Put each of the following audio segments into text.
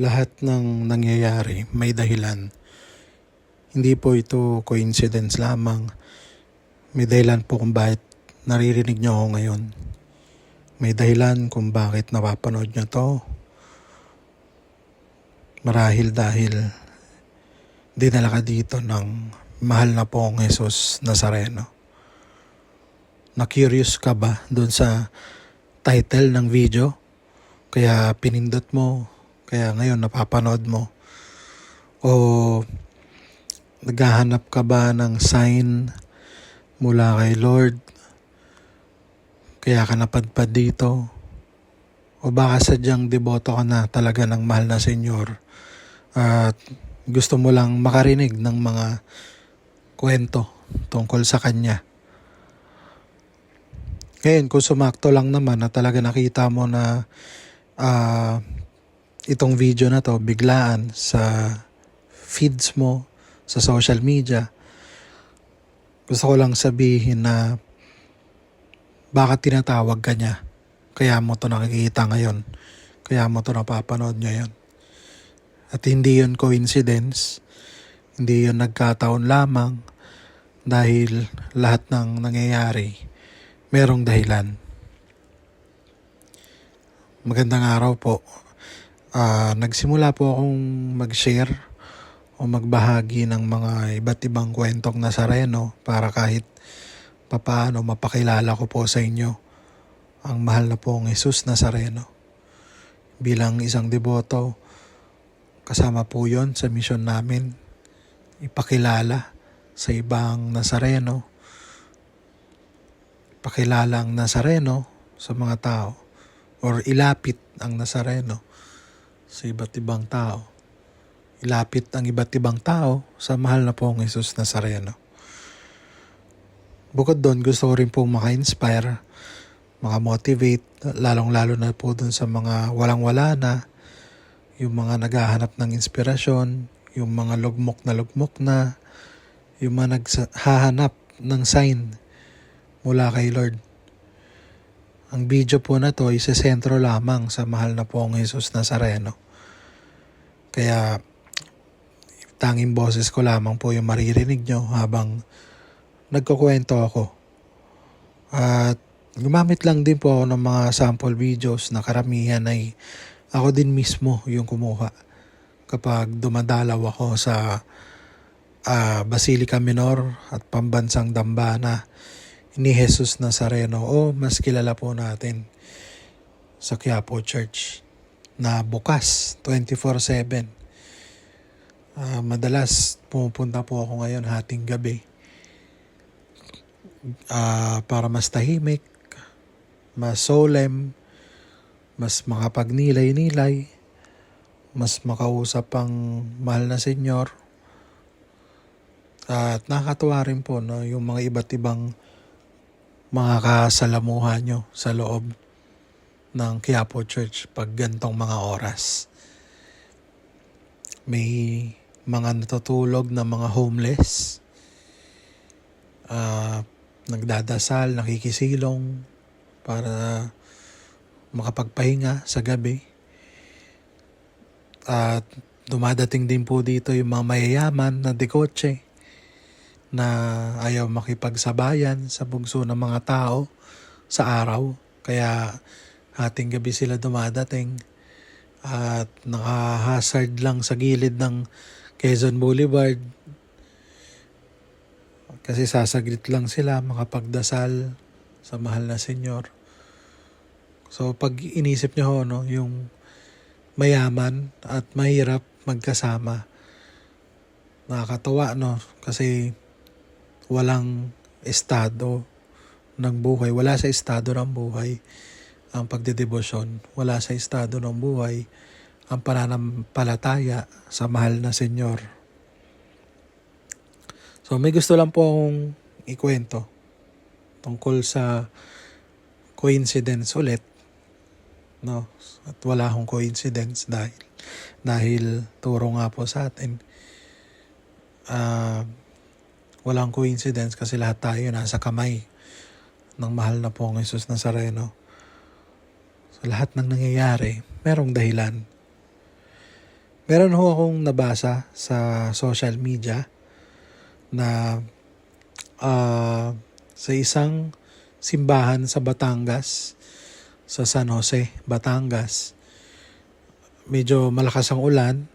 Lahat ng nangyayari may dahilan. Hindi po ito coincidence lamang. May dahilan po kung bakit naririnig niyo ako ngayon. May dahilan kung bakit napapanood niyo to. Marahil dahil dinala ka dito ng mahal na pong Jesus Nazareno. Na-curious ka ba dun sa title ng video? Kaya pinindot mo, kaya ngayon napapanood mo. O naghahanap ka ba ng sign mula kay Lord? Kaya ka napadpad dito? O baka sadyang deboto ka na talaga ng mahal na Senyor at gusto mo lang makarinig ng mga kwento tungkol sa Kanya. Ngayon, kung sumakto lang naman na talaga nakita mo na itong video na to biglaan sa feeds mo, sa social media, gusto ko lang sabihin na baka tinatawag ka niya. Kaya mo to nakikita ngayon. Kaya mo to napapanood ngayon. At hindi yun coincidence. Hindi yun nagkataon lamang dahil lahat ng nangyayari merong dahilan. Magandang araw po. Nagsimula po akong mag-share o magbahagi ng mga iba't ibang kwentong Nazareno para kahit papaano mapakilala ko po sa inyo ang mahal na pong Jesus Nazareno. Bilang isang deboto, kasama po yon sa misyon namin, ipakilala sa ibang Nazareno, ipakilala ang Nazareno sa mga tao, or ilapit ang Nazareno sa iba't ibang tao. Ilapit ang iba't ibang tao sa mahal na pong Jesus Nazareno. Bukod doon, gusto ko rin pong maka-inspire, maka-motivate, lalong-lalo na po doon sa mga walang-wala na, yung mga naghahanap ng inspirasyon, yung mga lugmok na, yung mga naghahanap ng sign mula kay Lord. Ang video po na to ay sentro lamang sa mahal na pong Jesus Nazareno. Kaya tanging boses ko lamang po yung maririnig nyo habang nagkukwento ako. At gumamit lang din po ako ng mga sample videos na karamihan ay ako din mismo yung kumuha kapag dumadalaw ako sa Basilica Minor at Pambansang Dambana ni Jesus Nazareno, o mas kilala po natin sa Quiapo Church na bukas 24/7. Madalas pumupunta po ako ngayon hating gabi para mas tahimik, mas solemn, mas makapagnilay-nilay, mas makausap ang mahal na Senyor. At nakakatuwa rin po yung mga iba't ibang mga kasalamuhan nyo sa loob ng Quiapo Church pag gantong mga oras. May mga natutulog na mga homeless, nagdadasal, nakikisilong para makapagpahinga sa gabi. At dumadating din po dito yung mga mayayaman na dekotse na ayaw makipagsabayan sa bugso ng mga tao sa araw. Kaya hating gabi sila dumadating at naka-hazard lang sa gilid ng Quezon Boulevard. Kasi sasaglit lang sila makapagdasal sa mahal na Senyor. So pag inisip nyo yung mayaman at mahirap magkasama, nakakatawa kasi walang estado ng buhay. Wala sa estado ng buhay ang pagdedebosyon. Wala sa estado ng buhay ang pananampalataya sa mahal na Senyor. So may gusto lang po akong ikwento tungkol sa coincidence ulit. At wala akong coincidence dahil turo nga po sa atin. Walang coincidence kasi lahat tayo nasa kamay ng mahal na pong Jesus Nazareno. So lahat ng nangyayari, merong dahilan. Meron ho akong nabasa sa social media na sa isang simbahan sa Batangas, sa San Jose, Batangas, medyo malakas ang ulan.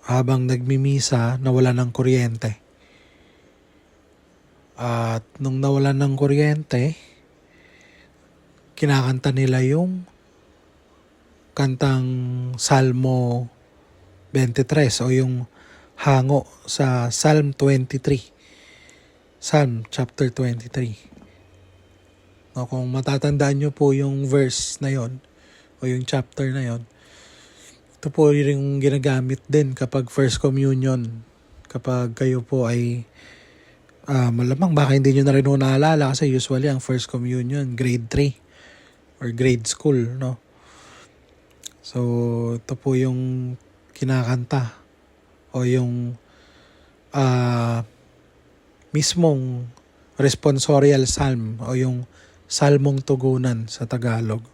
Habang nagmimisa, nawala ng kuryente. At nung nawalan ng kuryente, kinakanta nila yung kantang Salmo 23 o yung hango sa Psalm 23. Psalm chapter 23. No, kung matatandaan nyo po yung verse na yon o yung chapter na yon, ito po yung ginagamit din kapag first communion. Kapag kayo po ay malamang baka hindi nyo na rin naalala kasi usually ang first communion grade 3 or grade school, no? So ito po yung kinakanta o yung mismong responsorial psalm o yung salmong tugunan sa Tagalog.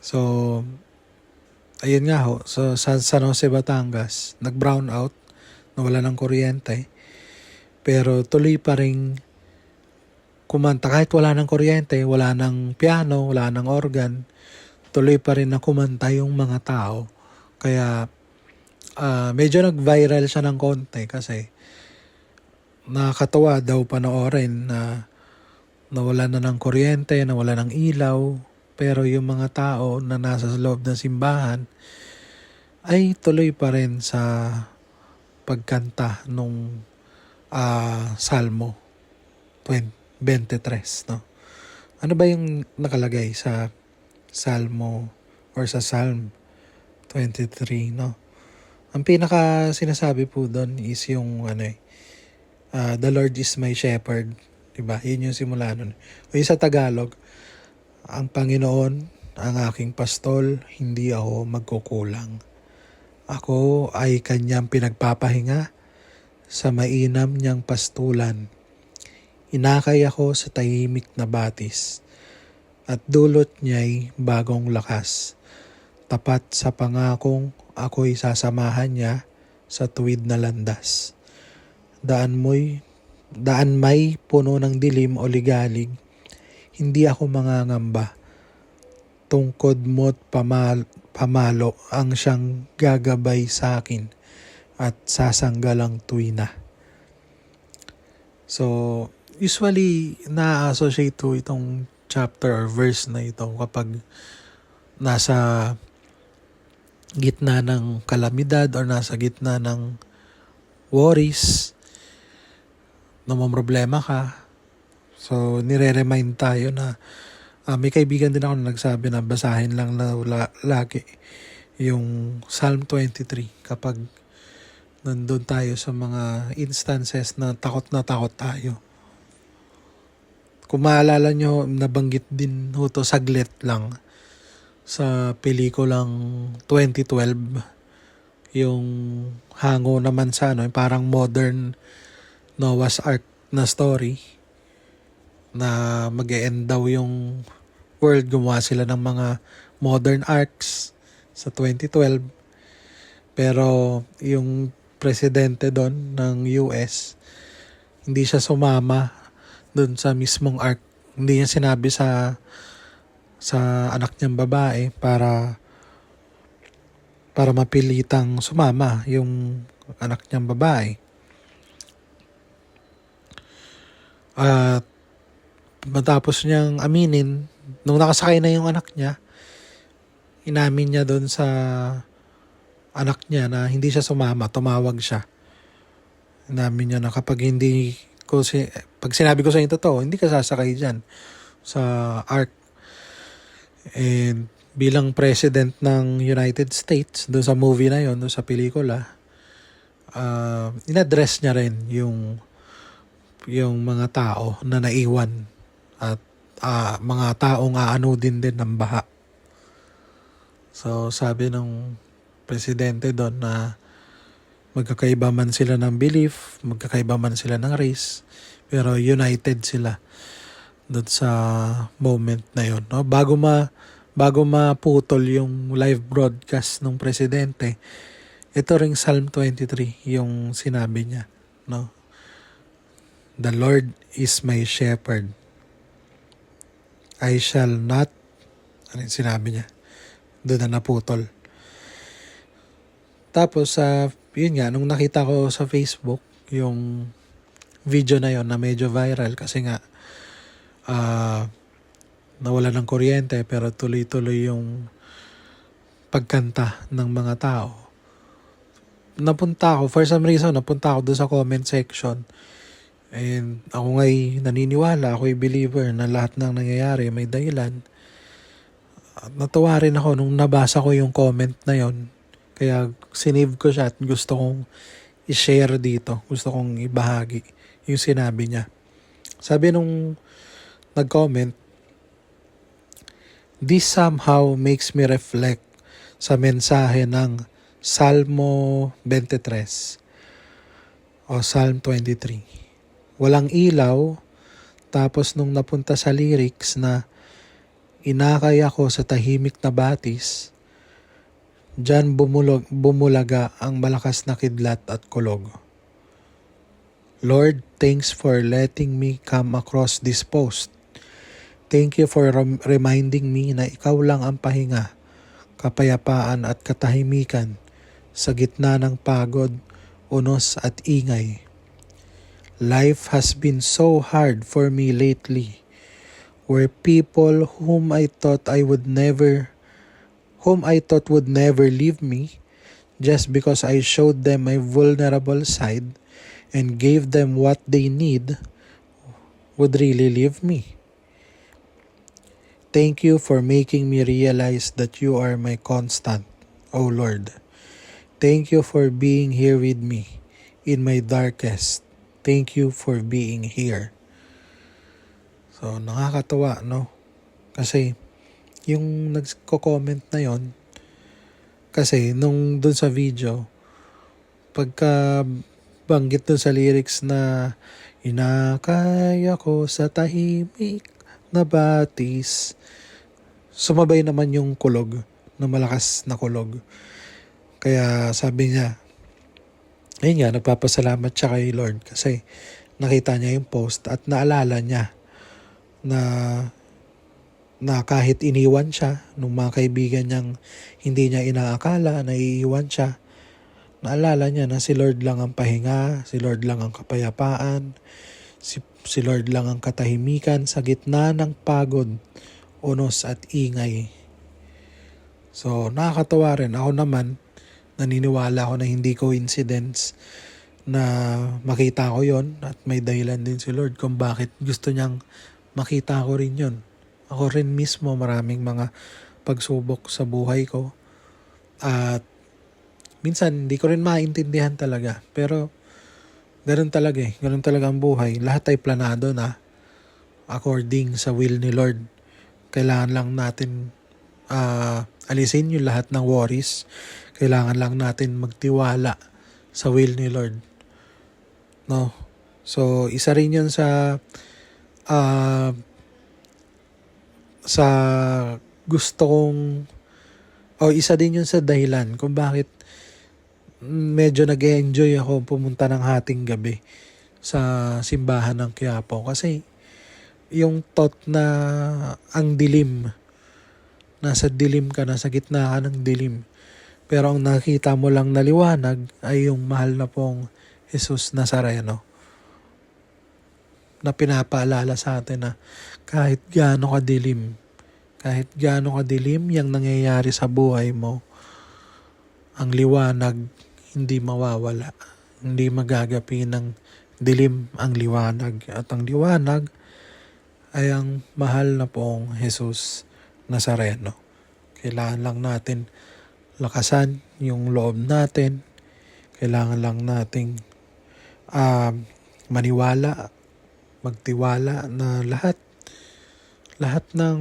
So ayun nga ho, so sa San Jose, Batangas, nag-brown out, nawala ng kuryente, pero tuloy pa rin kumanta kahit wala ng kuryente, wala ng piano, wala ng organ, tuloy pa rin na kumanta yung mga tao. Kaya medyo nag-viral siya ng konti kasi nakakatawa daw panoorin na nawala na ng kuryente, nawala ng ilaw, pero yung mga tao na nasa loob ng simbahan ay tuloy pa rin sa pagkanta nung Salmo 23, no? Ano ba yung nakalagay sa Salmo or sa Psalm 23, no? Ang pinaka sinasabi po doon is yung the Lord is my shepherd, diba? Yun yung simula nun. O yung sa Tagalog, ang Panginoon ang aking pastol, hindi ako magkukulang. Ako ay kanyang pinagpapahinga sa mainam niyang pastulan. Inakay ako sa tahimik na batis at dulot niya'y bagong lakas. Tapat sa pangakong ako'y sasamahan niya sa tuwid na landas. Daan may puno ng dilim o ligalig, hindi ako mangangamba. Tungkod mo't pamalo ang siyang gagabay sa akin at sasanggalang tuwina. So, usually na-associate to itong chapter or verse na ito kapag nasa gitna ng kalamidad or nasa gitna ng worries, namomroblema ka. So, nire-remind tayo na may kaibigan din ako na nagsabi na basahin lang na lagi yung Psalm 23 kapag nandun tayo sa mga instances na takot tayo. Kung maalala nyo, nabanggit din to saglit lang sa pelikulang 2012, yung hango naman sa parang modern Noah's Ark na story na mag-e-end daw yung world. Gumawa sila ng mga modern arcs sa 2012, pero yung presidente doon ng US hindi siya sumama doon sa mismong arc. Hindi niya sinabi sa anak niyang babae para mapilitang sumama yung anak niyang babae. At matapos niyang aminin, nung nakasakay na yung anak niya, inamin niya doon sa anak niya na hindi siya sumama, tumawag siya. Inamin niya na pag sinabi ko sa inyo totoo, hindi ka sasakay dyan sa ark. And bilang president ng United States, doon sa movie na yon, doon sa pelikula, in-address niya rin yung mga tao na naiwan at mga taong aanudin din ng baha. So sabi ng presidente doon na magkakaiba man sila ng belief, magkakaiba man sila ng race, pero united sila doon sa moment na yon, no? Bago bago maputol yung live broadcast ng presidente, ito ring Psalm 23 yung sinabi niya, no? The Lord is my shepherd. I shall not, ano yung sinabi niya? Doon na naputol. Tapos, yun nga, nung nakita ko sa Facebook, yung video na yon na medyo viral kasi nga, nawala ng kuryente pero tuloy-tuloy yung pagkanta ng mga tao. For some reason, napunta ako doon sa comment section. And ako nga'y naniniwala, ako'y believer na lahat ng nangyayari may dahilan. At natuwa rin ako nung nabasa ko yung comment na yon. Kaya sinave ko siya at gusto kong i-share dito. Gusto kong ibahagi yung sinabi niya. Sabi nung nag-comment, this somehow makes me reflect sa mensahe ng Salmo 23 o Psalm 23. Walang ilaw, tapos nung napunta sa lyrics na inakay ako sa tahimik na batis, diyan bumulaga ang malakas na kidlat at kulog. Lord, thanks for letting me come across this post. Thank you for reminding me na ikaw lang ang pahinga, kapayapaan at katahimikan sa gitna ng pagod, unos at ingay. Life has been so hard for me lately, where people whom I thought would never leave me just because I showed them my vulnerable side and gave them what they need would really leave me. Thank you for making me realize that you are my constant, O Lord. Thank you for being here with me in my darkest. Thank you for being here. So, nakakatuwa, no? Kasi, yung nagko-comment na yon, kasi nung dun sa video, pagka banggit dun sa lyrics na inakay ako sa tahimik na batis, sumabay naman yung kulog, na malakas na kulog. Kaya sabi niya, ayun nga, nagpapasalamat siya kay Lord kasi nakita niya yung post at naalala niya na kahit iniwan siya nung mga kaibigan niyang hindi niya inaakala na iiwan siya, naalala niya na si Lord lang ang pahinga, si Lord lang ang kapayapaan, si Lord lang ang katahimikan sa gitna ng pagod, unos at ingay. So, nakakatawa rin. Ako naman, naniniwala ako na hindi coincidence na makita ko yon at may dahilan din si Lord kung bakit gusto niyang makita ko rin yon. Ako rin mismo maraming mga pagsubok sa buhay ko at minsan hindi ko rin maintindihan talaga, pero ganun talaga ganun talaga ang buhay. Lahat ay planado na according sa will ni Lord. Kailangan lang natin alisin yung lahat ng worries. Kailangan lang natin magtiwala sa will ni Lord. No? So, isa rin yun sa gusto kong, isa din yun sa dahilan kung bakit medyo nag-enjoy ako pumunta ng hating gabi sa simbahan ng Quiapo. Kasi, yung thought na ang dilim, nasa dilim ka, nasa gitna ka ng dilim, pero ang nakita mo lang na liwanag ay yung mahal na pong Jesus Nazareno, na pinapaalala sa atin na kahit gaano kadilim yung nangyayari sa buhay mo, ang liwanag hindi mawawala. Hindi magagapi ng dilim ang liwanag. At ang liwanag ay ang mahal na pong Jesus Nazareno. Kailangan lang natin lakasan yung loob natin. Kailangan lang nating maniwala, magtiwala na lahat ng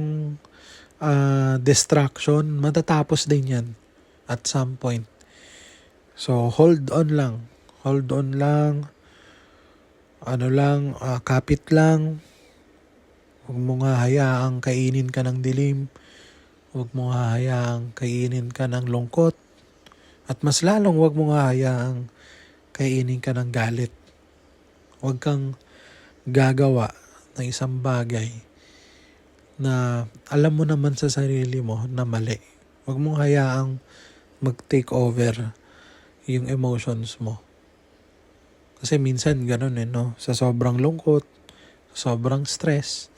distraction matatapos din yan at some point. So hold on lang, kapit lang. Huwag mo nga hayaang kainin ka ng dilim. Huwag mong hahayaang kainin ka ng lungkot. At mas lalong huwag mong hahayaang kainin ka ng galit. Huwag kang gagawa ng isang bagay na alam mo naman sa sarili mo na mali. Huwag mong hayaang mag-take over yung emotions mo. Kasi minsan ganun no? Sa sobrang lungkot, sobrang stress,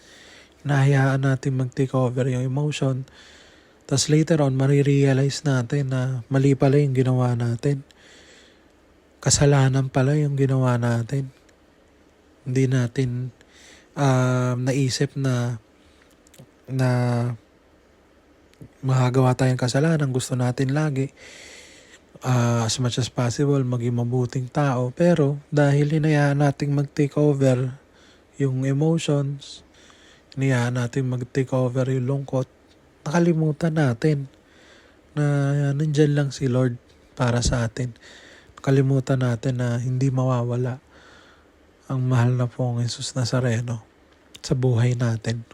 nahayaan natin mag-take over yung emotion. Tapos later on, marirealize natin na mali pala yung ginawa natin. Kasalanan pala yung ginawa natin. Hindi natin naisip na magagawa tayong kasalanan. Gusto natin lagi as much as possible maging mabuting tao. Pero dahil hinayaan natin mag-take over yung emotions, hinayaan natin mag-take over yung lungkot, nakalimutan natin na nandyan lang si Lord para sa atin. Nakalimutan natin na hindi mawawala ang mahal na pong Jesus Nazareno sa buhay natin.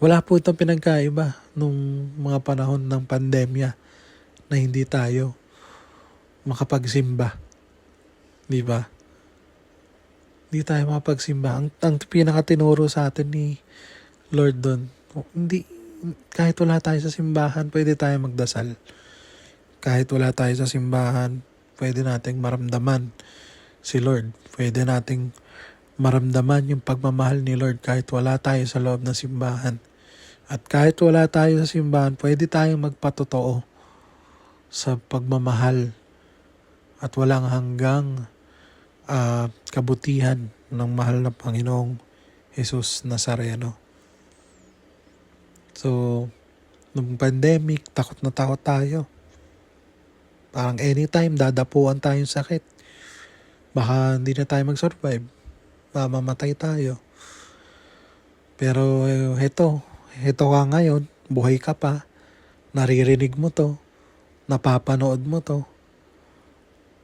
Wala po itong pinagkaiba nung mga panahon ng pandemya na hindi tayo makapagsimba. Di ba? Hindi tayo makapagsimba. Ang pinakatinuro sa atin ni Lord doon, kahit wala tayo sa simbahan, pwede tayo magdasal. Kahit wala tayo sa simbahan, pwede nating maramdaman si Lord. Pwede nating maramdaman yung pagmamahal ni Lord kahit wala tayo sa loob ng simbahan. At kahit wala tayo sa simbahan, pwede tayong magpatotoo sa pagmamahal at walang hanggang kabutihan ng mahal na Panginoong Jesus Nazareno. So, nung pandemic, takot na takot tayo. Parang anytime, dadapuan tayong sakit. Baka hindi na tayo mag-survive. Mamamatay tayo. Pero heto ka ngayon, buhay ka pa, naririnig mo to, napapanood mo to.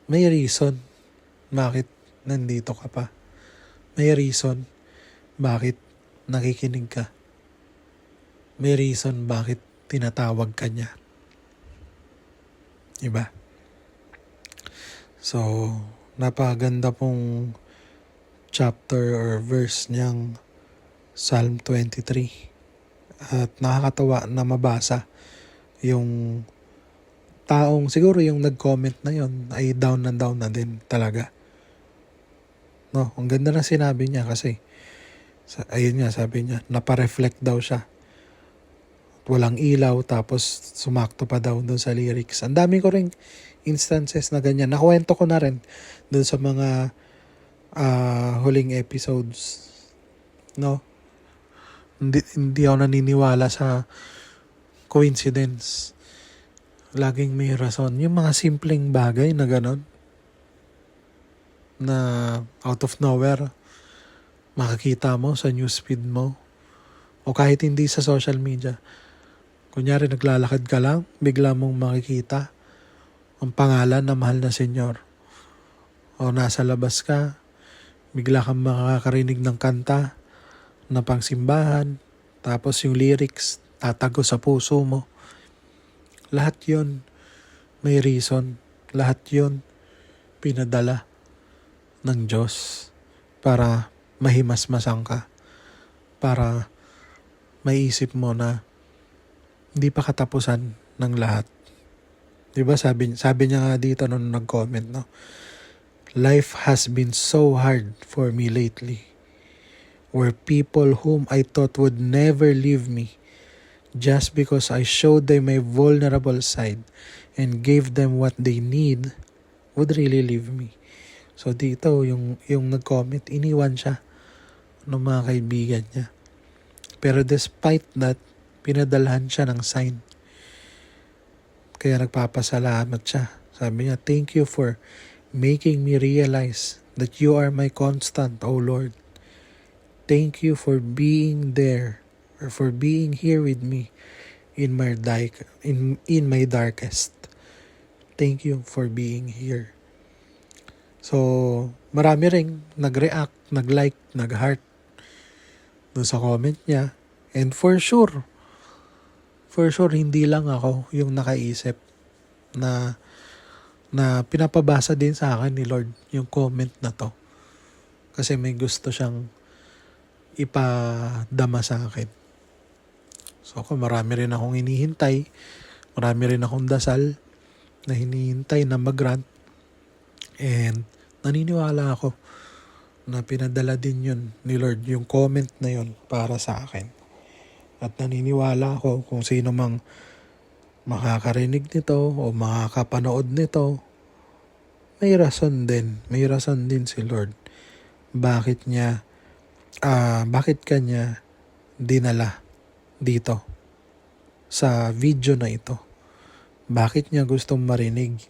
May reason bakit nandito ka pa. May reason bakit nakikinig ka. May reason bakit tinatawag ka niya. Diba? So, napaganda pong chapter or verse niyang Psalm 23. At nakakatawa na mabasa yung taong, siguro yung nag-comment na yon ay down na din talaga. No, ang ganda na sinabi niya kasi, ayun nga sabi niya, napareflect daw siya. Walang ilaw tapos sumakto pa daw doon sa lyrics. Ang dami ko ring instances na ganyan. Nakuwento ko na rin doon sa mga huling episodes. No? Hindi ako naniniwala sa coincidence. Laging may rason. Yung mga simpleng bagay na ganon, na out of nowhere, makikita mo sa newsfeed mo, o kahit hindi sa social media. Kunyari naglalakad ka lang, bigla mong makikita ang pangalan na mahal na Senyor. O nasa labas ka, bigla kang makakarinig ng kanta na pangsimbahan, tapos yung lyrics tatago sa puso mo. Lahat yun may reason. Lahat yun pinadala ng Diyos para mahimasmasan ka. Para maisip mo na hindi pa katapusan ng lahat. Diba sabi niya nga dito nung nag-comment, no? Life has been so hard for me lately. Where people whom I thought would never leave me just because I showed them my vulnerable side and gave them what they need would really leave me. So dito, yung nag-comment, iniwan siya ng mga kaibigan niya. Pero despite that, pinadalhan siya ng sign. Kaya nagpapasalamat siya. Sabi niya, thank you for making me realize that you are my constant, O Lord. Thank you for being there or for being here with me in my darkest. Thank you for being here. So, marami ring nag-react, nag-like, nag-heart doon sa comment niya. And for sure, for sure hindi lang ako yung nakaisip na pinapabasa din sa akin ni Lord yung comment na to. Kasi may gusto siyang ipadama sa akin. So ako marami rin akong hinihintay, marami rin akong dasal na hinihintay na mag-grant. And naniniwala ako na pinadala din yun ni Lord, yung comment na yun para sa akin. At naniniwala ako kung sino mang makakarinig nito o makakapanood nito, may rason din. May rason din si Lord. Bakit kanya dinala dito sa video na ito? Bakit niya gustong marinig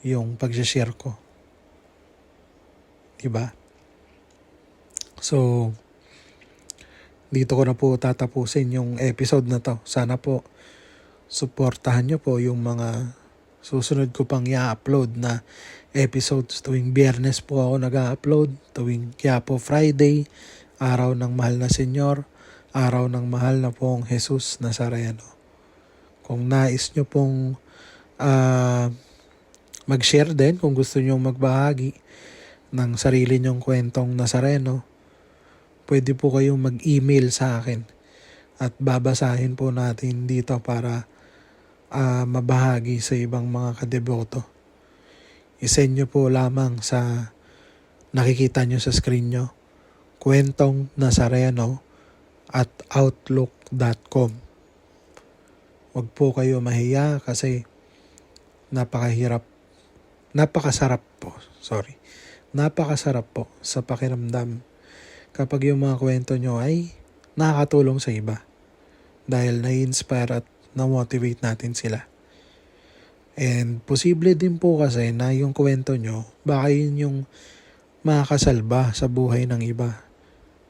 yung pag-share ko? Diba? So, dito ko na po tatapusin yung episode na to. Sana po suportahan nyo po yung mga susunod ko pang i-upload na episodes. Tuwing Biyernes po ako nag-upload. Tuwing Quiapo Friday, araw ng mahal na Senyor, araw ng mahal na pong Jesus Nazareno. Kung nais nyo pong mag-share din, kung gusto nyo magbahagi ng sarili nyong kwentong Nazareno, pwede po kayong mag-email sa akin at babasahin po natin dito para mabahagi sa ibang mga kadeboto. I-send nyo po lamang sa nakikita nyo sa screen nyo, kwentong Nazareno at outlook.com. Huwag po kayo mahiya kasi napakasarap po sa pakiramdam kapag yung mga kwento nyo ay nakakatulong sa iba dahil na-inspire at na-motivate natin sila. And posible din po kasi na yung kwento nyo, baka yun yung makakasalba sa buhay ng iba.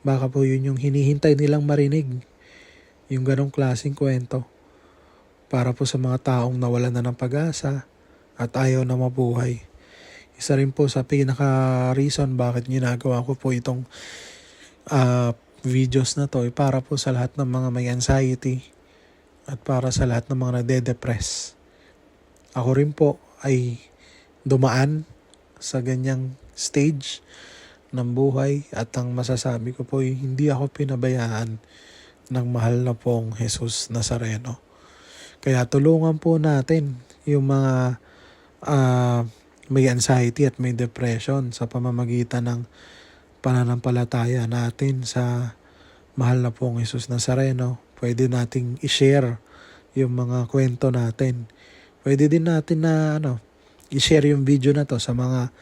Baka po yun yung hinihintay nilang marinig, yung ganong klaseng kwento, para po sa mga taong nawalan na ng pag-asa at ayaw na mabuhay. Isa rin po sa pinaka-reason bakit ginagawa ko po itong videos na to, para po sa lahat ng mga may anxiety at para sa lahat ng mga nade-depress. Ako rin po ay dumaan sa ganyang stage ng buhay at ang masasabi ko po ay hindi ako pinabayaan ng mahal na pong Jesus Nazareno. Kaya tulungan po natin yung mga may anxiety at may depression sa pamamagitan ng pananampalataya natin sa mahal na pong Jesus Nazareno. Pwede nating i-share yung mga kwento natin. Pwede din natin na i-share yung video na to sa mga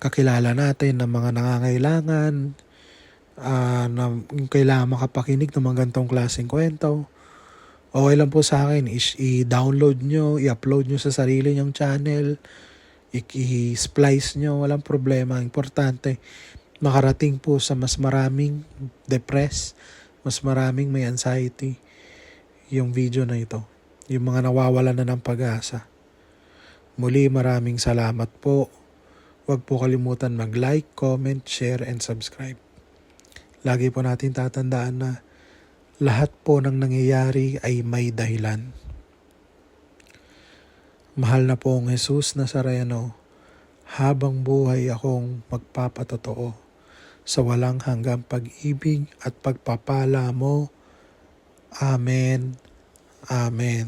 kakilala natin na mga nangangailangan, na kailangan makapakinig ng mga gantong klaseng kwento. Okay lang po sa akin, i-download nyo, i-upload nyo sa sarili nyong channel, i-splice nyo, walang problema. Importante, makarating po sa mas maraming depressed, mas maraming may anxiety yung video na ito. Yung mga nawawalan na ng pag-asa. Muli, maraming salamat po. Huwag po kalimutan mag-like, comment, share, and subscribe. Lagi po natin tatandaan na lahat po ng nangyayari ay may dahilan. Mahal na pong Jesus Nazareno, habang buhay akong magpapatotoo sa walang hanggang pag-ibig at pagpapala mo. Amen. Amen.